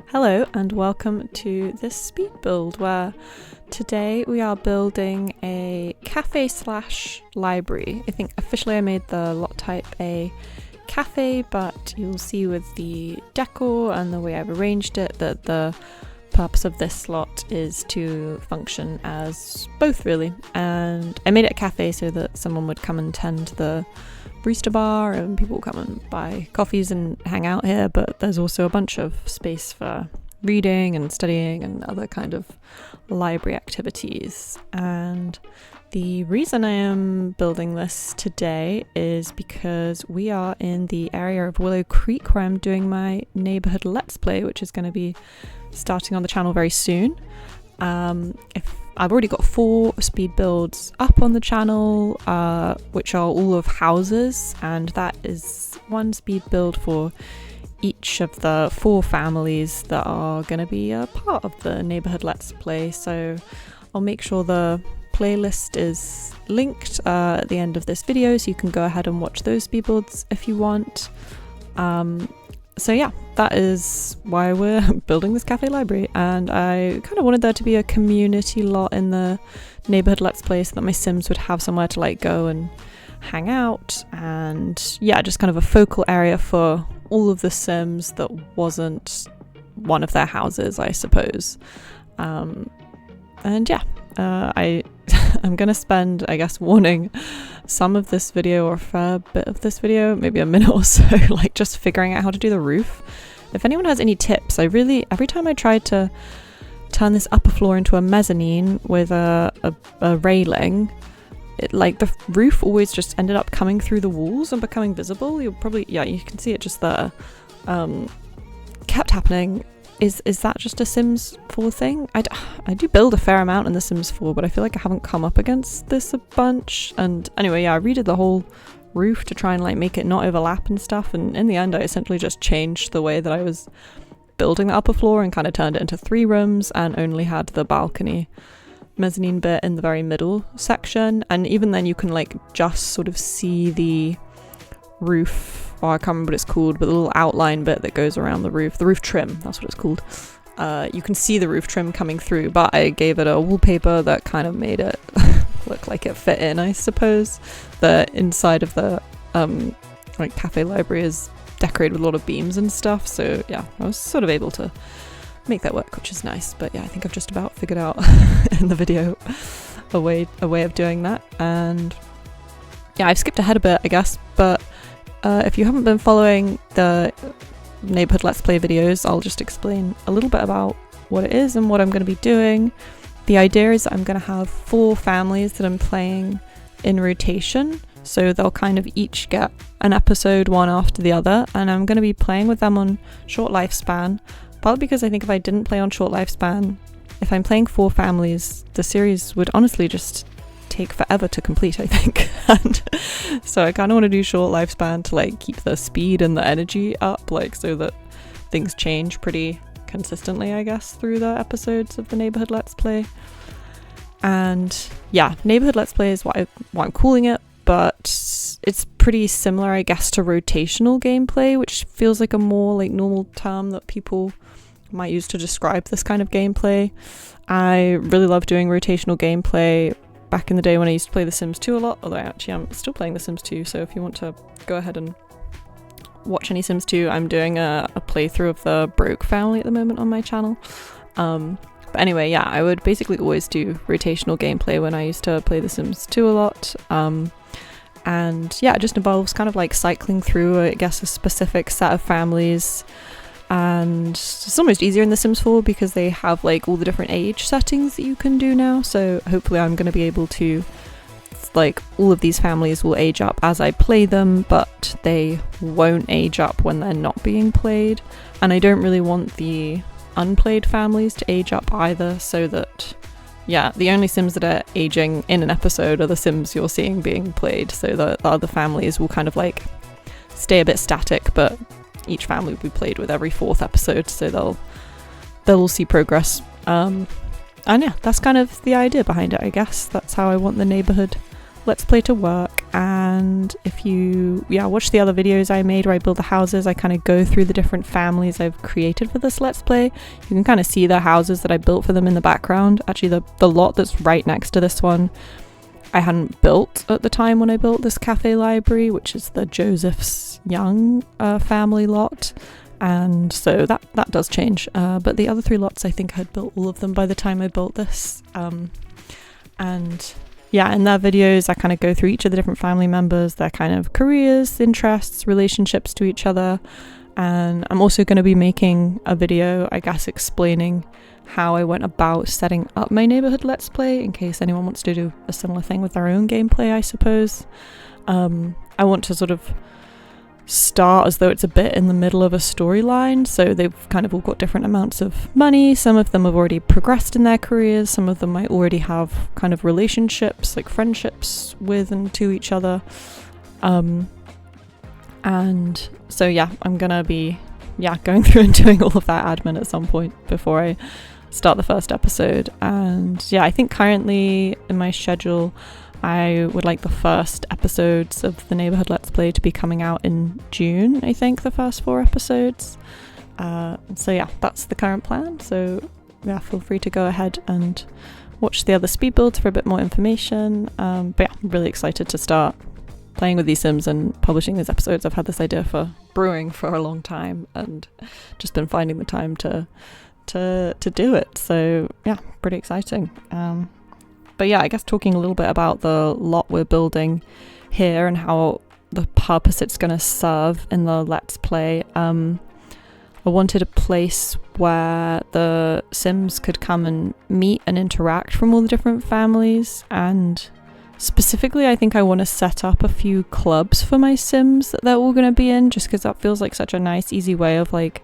Hello and welcome to this speed build where today we are building a cafe slash library. I think officially I made the lot type a cafe, but you'll see with the decor and the way I've arranged it that the purpose of this slot is to function as both really. And I made it a cafe so that someone would come and tend the barista bar and people will come and buy coffees and hang out here, but there's also a bunch of space for reading and studying and other kind of library activities. And the reason I am building this today is because we are in the area of Willow Creek where I'm doing my neighbourhood Let's Play, which is going to be starting on the channel very soon. I've already got 4 speed builds up on the channel, which are all of houses, and that is one speed build for each of the 4 families that are going to be a part of the neighbourhood Let's Play. So I'll make sure the playlist is linked at the end of this video, so you can go ahead and watch those speed builds if you want. So yeah, that is why we're building this cafe library, and I kind of wanted there to be a community lot in the neighbourhood Let's Play so that my Sims would have somewhere to like go and hang out, and yeah, just kind of a focal area for all of the Sims that wasn't one of their houses, I suppose. And yeah, I'm gonna spend, I guess, warning some of this video or a fair bit of this video, maybe a minute or so, like just figuring out how to do the roof. If anyone has any tips, every time I tried to turn this upper floor into a mezzanine with a railing, like the roof always just ended up coming through the walls and becoming visible. You'll probably, yeah, you can see it just there. Kept happening. Is that just a Sims 4 thing? I do build a fair amount in the Sims 4, but I feel like I haven't come up against this a bunch. And anyway, yeah, I redid the whole roof to try and like make it not overlap and stuff. And in the end, I essentially just changed the way that I was building the upper floor and kind of turned it into 3 rooms and only had the balcony mezzanine bit in the very middle section. And even then you can like just sort of see the roof, or I can't remember what it's called, but the little outline bit that goes around the roof trim, that's what it's called. You can see the roof trim coming through, but I gave it a wallpaper that kind of made it look like it fit in, I suppose. The inside of the like cafe library is decorated with a lot of beams and stuff, so yeah, I was sort of able to make that work, which is nice. But yeah, I think I've just about figured out in the video a way of doing that. And yeah, I've skipped ahead a bit, I guess, but if you haven't been following the neighbourhood Let's Play videos, I'll just explain a little bit about what it is and what I'm going to be doing. The idea is that I'm going to have 4 families that I'm playing in rotation, so they'll kind of each get an episode one after the other, and I'm going to be playing with them on short lifespan, partly because I think if I didn't play on short lifespan, if I'm playing 4 families, the series would honestly just take forever to complete, I think. And so I kind of want to do short lifespan to like keep the speed and the energy up, like so that things change pretty consistently, I guess, through the episodes of the neighbourhood Let's Play. And yeah, neighbourhood Let's Play is what I'm calling it, but it's pretty similar, I guess, to rotational gameplay, which feels like a more like normal term that people might use to describe this kind of gameplay. I really love doing rotational gameplay back in the day when I used to play The Sims 2 a lot, although actually I'm still playing The Sims 2, so if you want to go ahead and watch any Sims 2, I'm doing a playthrough of the Broke family at the moment on my channel. But anyway, yeah, I would basically always do rotational gameplay when I used to play The Sims 2 a lot. And yeah, it just involves kind of like cycling through, I guess, a specific set of families. And it's almost easier in The Sims 4 because they have like all the different age settings that you can do now, so hopefully I'm going to be able to, like, all of these families will age up as I play them, but they won't age up when they're not being played. And I don't really want the unplayed families to age up either, so that, yeah, the only Sims that are aging in an episode are the Sims you're seeing being played, so that the other families will kind of like stay a bit static, but each family will be played with every 4th episode, so they'll all see progress. And yeah, that's kind of the idea behind it, I guess. That's how I want the neighbourhood Let's Play to work. and if you watch the other videos I made where I build the houses, I kind of go through the different families I've created for this Let's Play. You can kind of see the houses that I built for them in the background. Actually, the lot that's right next to this one I hadn't built at the time when I built this cafe library, which is the Joseph's Young family lot. And so that does change, but the other 3 lots, I think I had built all of them by the time I built this. And yeah, in their videos I kind of go through each of the different family members, their kind of careers, interests, relationships to each other. And I'm also going to be making a video, I guess, explaining how I went about setting up my neighbourhood Let's Play, in case anyone wants to do a similar thing with their own gameplay, I suppose. I want to sort of start as though it's a bit in the middle of a storyline, so they've kind of all got different amounts of money. Some of them have already progressed in their careers, some of them might already have kind of relationships, like friendships with and to each other, and so yeah, I'm gonna be going through and doing all of that admin at some point before I start the first episode. And yeah, I think currently in my schedule I would like the first episodes of the neighbourhood Let's Play to be coming out in June, I think, the first 4 episodes. So yeah, that's the current plan. So yeah, feel free to go ahead and watch the other speed builds for a bit more information. But yeah, I'm really excited to start playing with these Sims and publishing these episodes. I've had this idea for brewing for a long time and just been finding the time to do it. So yeah, pretty exciting. But yeah, I guess talking a little bit about the lot we're building here and how the purpose it's going to serve in the Let's Play. I wanted a place where the Sims could come and meet and interact from all the different families, and specifically I think I want to set up a few clubs for my Sims that they're all going to be in, just because that feels like such a nice, easy way of like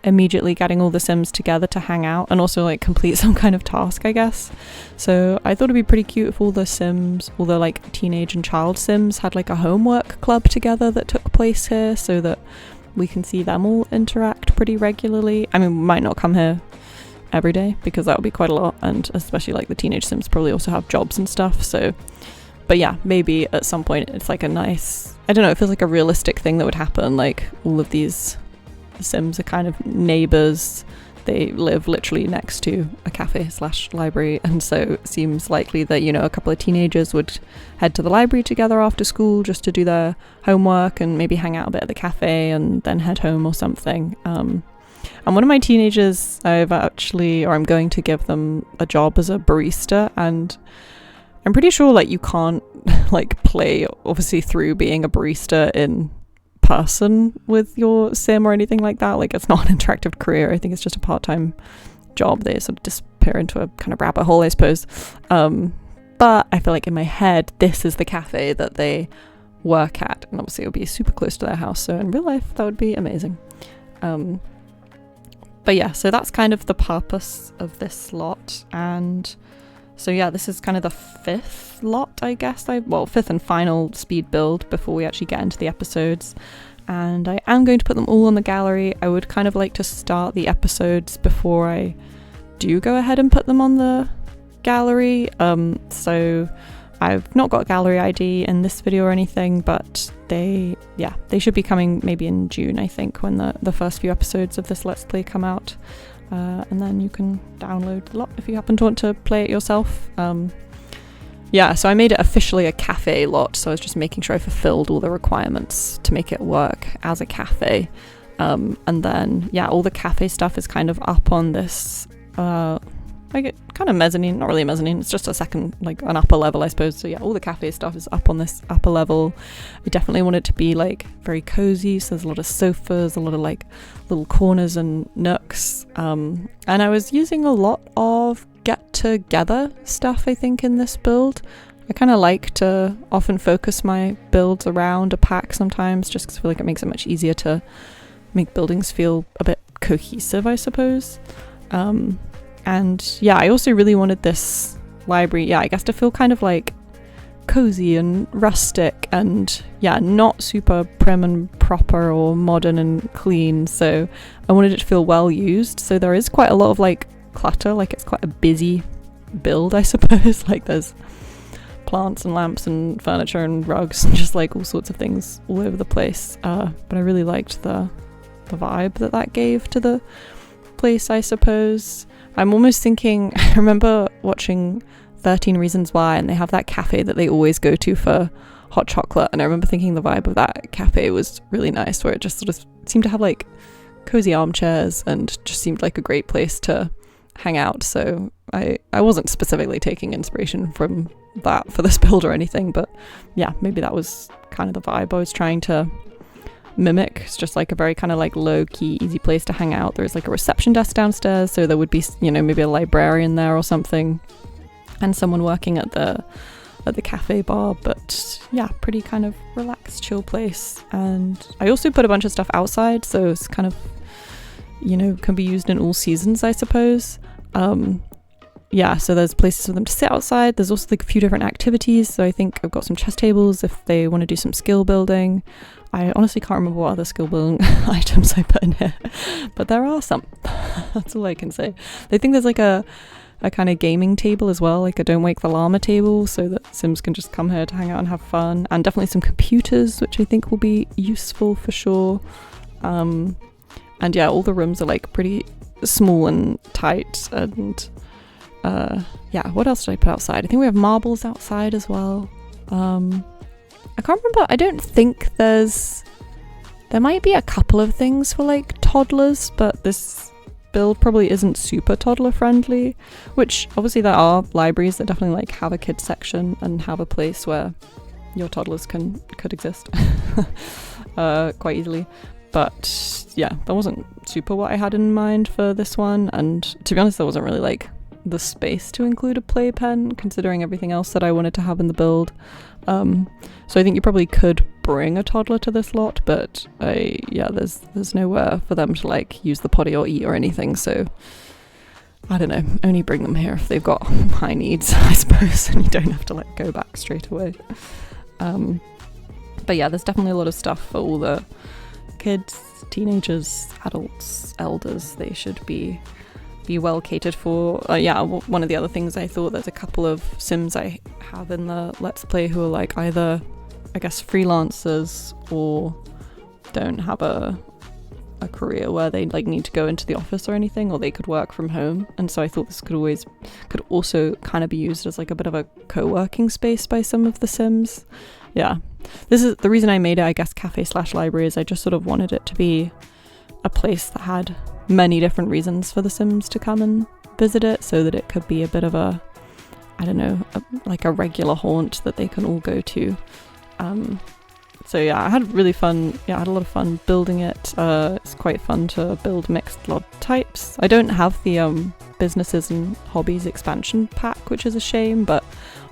immediately getting all the Sims together to hang out and also like complete some kind of task, I guess. So I thought it'd be pretty cute if all the Sims, all the like teenage and child Sims, had like a homework club together that took place here, so that we can see them all interact pretty regularly. I mean, we might not come here every day because that would be quite a lot, and especially like the teenage Sims probably also have jobs and stuff. So but yeah, maybe at some point it's like a nice, I don't know, it feels like a realistic thing that would happen. Like all of these Sims are kind of neighbours. They live literally next to a cafe/library, and so it seems likely that, you know, a couple of teenagers would head to the library together after school just to do their homework and maybe hang out a bit at the cafe and then head home or something. And one of my teenagers, I'm going to give them a job as a barista, and I'm pretty sure like you can't like play obviously through being a barista in person with your sim or anything like that. Like, it's not an interactive career. I think it's just a part-time job. They sort of disappear into a kind of rabbit hole, I suppose. But I feel like in my head this is the cafe that they work at, and obviously it would be super close to their house, so in real life that would be amazing. But yeah, so that's kind of the purpose of this lot. And so yeah, this is kind of the 5th lot, I guess. 5th and final speed build before we actually get into the episodes. And I am going to put them all on the gallery. I would kind of like to start the episodes before I do go ahead and put them on the gallery. So I've not got a gallery ID in this video or anything, but they should be coming maybe in June, I think, when the first few episodes of this Let's Play come out. And then you can download the lot if you happen to want to play it yourself. So I made it officially a cafe lot, so I was just making sure I fulfilled all the requirements to make it work as a cafe. And then, all the cafe stuff is kind of up on this, kind of mezzanine, not really a mezzanine, it's just a second, like an upper level, I suppose. So all the cafe stuff is up on this upper level. I definitely want it to be like very cozy, so there's a lot of sofas, a lot of like little corners and nooks. And I was using a lot of get together stuff, I think, in this build. I kind of like to often focus my builds around a pack sometimes, just because I feel like it makes it much easier to make buildings feel a bit cohesive, I suppose. And I also really wanted this library, I guess, to feel kind of like cozy and rustic and not super prim and proper or modern and clean. So I wanted it to feel well used. So there is quite a lot of like clutter, like it's quite a busy build, I suppose. Like there's plants and lamps and furniture and rugs and just like all sorts of things all over the place. But I really liked the vibe that gave to the place, I suppose. I'm almost thinking, I remember watching 13 Reasons Why, and they have that cafe that they always go to for hot chocolate, and I remember thinking the vibe of that cafe was really nice, where it just sort of seemed to have like cozy armchairs and just seemed like a great place to hang out. So I wasn't specifically taking inspiration from that for this build or anything, but yeah, maybe that was kind of the vibe I was trying to mimic. It's just like a very kind of like low-key, easy place to hang out. There's like a reception desk downstairs, so there would be, you know, maybe a librarian there or something, and someone working at the cafe bar. But yeah, pretty kind of relaxed, chill place. And I also put a bunch of stuff outside, so it's kind of, you know, can be used in all seasons, I suppose. Yeah, so there's places for them to sit outside. There's also like a few different activities. So I think I've got some chess tables if they want to do some skill building. I honestly can't remember what other skill building items I put in here, but there are some. That's all I can say. I think there's like a kind of gaming table as well, like a Don't Wake the Llama table, so that Sims can just come here to hang out and have fun. And definitely some computers, which I think will be useful for sure. And yeah, all the rooms are like pretty small and tight. And yeah, what else did I put outside? I think we have marbles outside as well. I can't remember. I don't think there might be a couple of things for like toddlers, but this build probably isn't super toddler friendly, which obviously there are libraries that definitely like have a kids section and have a place where your toddlers could exist quite easily. But yeah, that wasn't super what I had in mind for this one, and to be honest, there wasn't really like the space to include a playpen considering everything else that I wanted to have in the build. So I think you probably could bring a toddler to this lot, but there's nowhere for them to like use the potty or eat or anything, so I don't know, only bring them here if they've got high needs, I suppose, and you don't have to like go back straight away. But yeah, there's definitely a lot of stuff for all the kids, teenagers, adults, elders. They should be well catered for. One of the other things I thought, there's a couple of Sims I have in the Let's Play who are like either, I guess, freelancers or don't have a career where they like need to go into the office or anything, or they could work from home. And so I thought this could also kind of be used as like a bit of a co-working space by some of the Sims. Yeah, this is the reason I made it, I guess, cafe/library, is I just sort of wanted it to be a place that had many different reasons for the Sims to come and visit it, so that it could be a bit of a, I don't know, like a regular haunt that they can all go to. So yeah, I had a lot of fun building it. It's quite fun to build mixed lot types. I don't have the businesses and hobbies expansion pack, which is a shame, but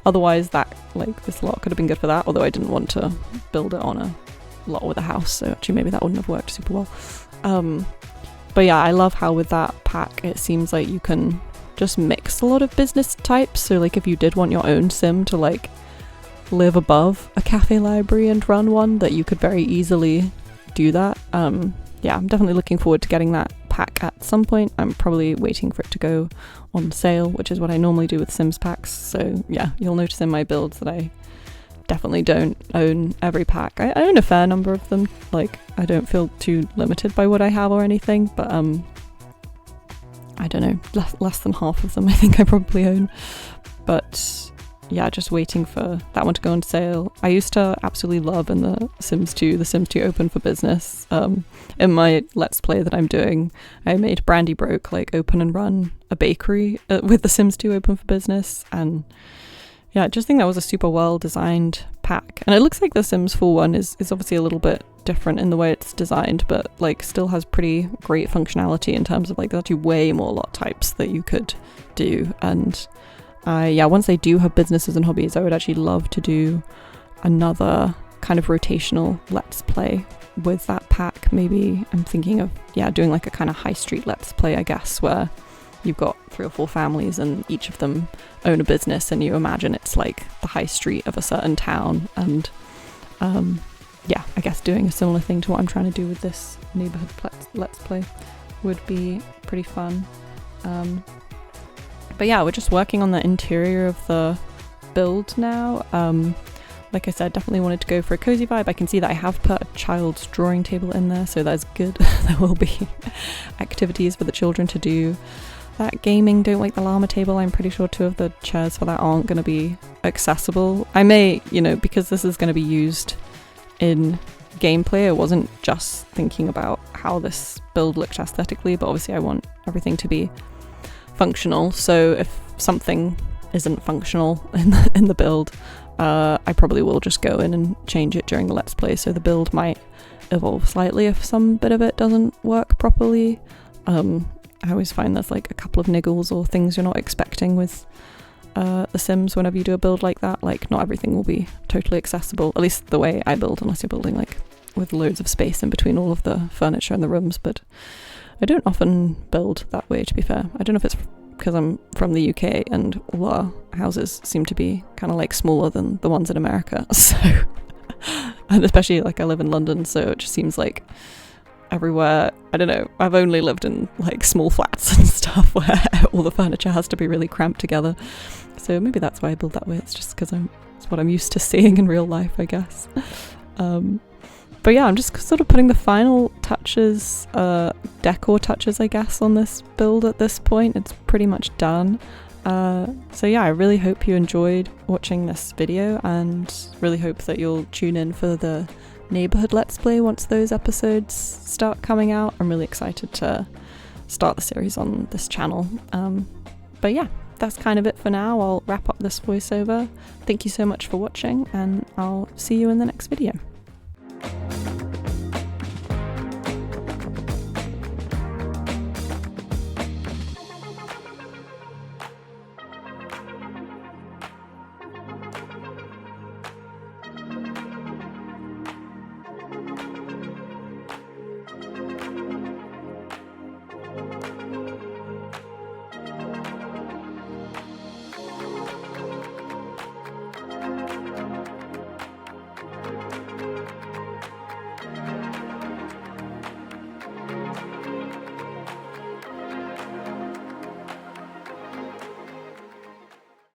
otherwise that, like, this lot could have been good for that, although I didn't want to build it on a lot with a house, so actually maybe that wouldn't have worked super well. But yeah, I love how with that pack it seems like you can just mix a lot of business types. So like if you did want your own sim to like live above a cafe library and run one, that you could very easily do that. Yeah, I'm definitely looking forward to getting that pack at some point. I'm probably waiting for it to go on sale, which is what I normally do with Sims packs. So yeah, you'll notice in my builds that I definitely don't own every pack. I own a fair number of them. Like, I don't feel too limited by what I have or anything, but I don't know, less than half of them I think I probably own. But yeah, just waiting for that one to go on sale. I used to absolutely love in the Sims 2 Open for Business. In my Let's Play that I'm doing, I made Brandy Broke like open and run a bakery with the Sims 2 Open for Business, and yeah, I just think that was a super well designed pack. And it looks like the Sims 4 one is obviously a little bit different in the way it's designed, but like still has pretty great functionality in terms of like there's actually way more lot types that you could do. And once they do have businesses and hobbies, I would actually love to do another kind of rotational Let's Play with that pack. Maybe I'm thinking of doing like a kind of high street Let's Play, I guess, where you've got 3 or 4 families and each of them own a business, and you imagine it's like the high street of a certain town. And I guess doing a similar thing to what I'm trying to do with this neighbourhood Let's Play would be pretty fun. But yeah, we're just working on the interior of the build now. Like I said, definitely wanted to go for a cozy vibe. I can see that I have put a child's drawing table in there, so that's good. There will be activities for the children to do. That gaming don't wake the llama table, I'm pretty sure 2 of the chairs for that aren't going to be accessible. I may, you know, because this is going to be used in gameplay, I wasn't just thinking about how this build looked aesthetically, but obviously I want everything to be functional. So if something isn't functional in the build, I probably will just go in and change it during the Let's Play, so the build might evolve slightly if some bit of it doesn't work properly. I always find there's like a couple of niggles or things you're not expecting with The Sims whenever you do a build like that. Like, not everything will be totally accessible, at least the way I build, unless you're building like with loads of space in between all of the furniture in the rooms, but I don't often build that way, to be fair. I don't know if it's because I'm from the UK and all our houses seem to be kind of like smaller than the ones in America, so and especially like I live in London, so it just seems like everywhere, I don't know, I've only lived in like small flats and stuff where all the furniture has to be really cramped together, so maybe that's why I build that way. It's just because it's what I'm used to seeing in real life, I guess. But yeah, I'm just sort of putting the final touches, decor touches, I guess, on this build at this point. It's pretty much done. So yeah, I really hope you enjoyed watching this video, and really hope that you'll tune in for the neighbourhood Let's Play once those episodes start coming out. I'm really excited to start the series on this channel. But yeah, that's kind of it for now. I'll wrap up this voiceover. Thank you so much for watching, and I'll see you in the next video.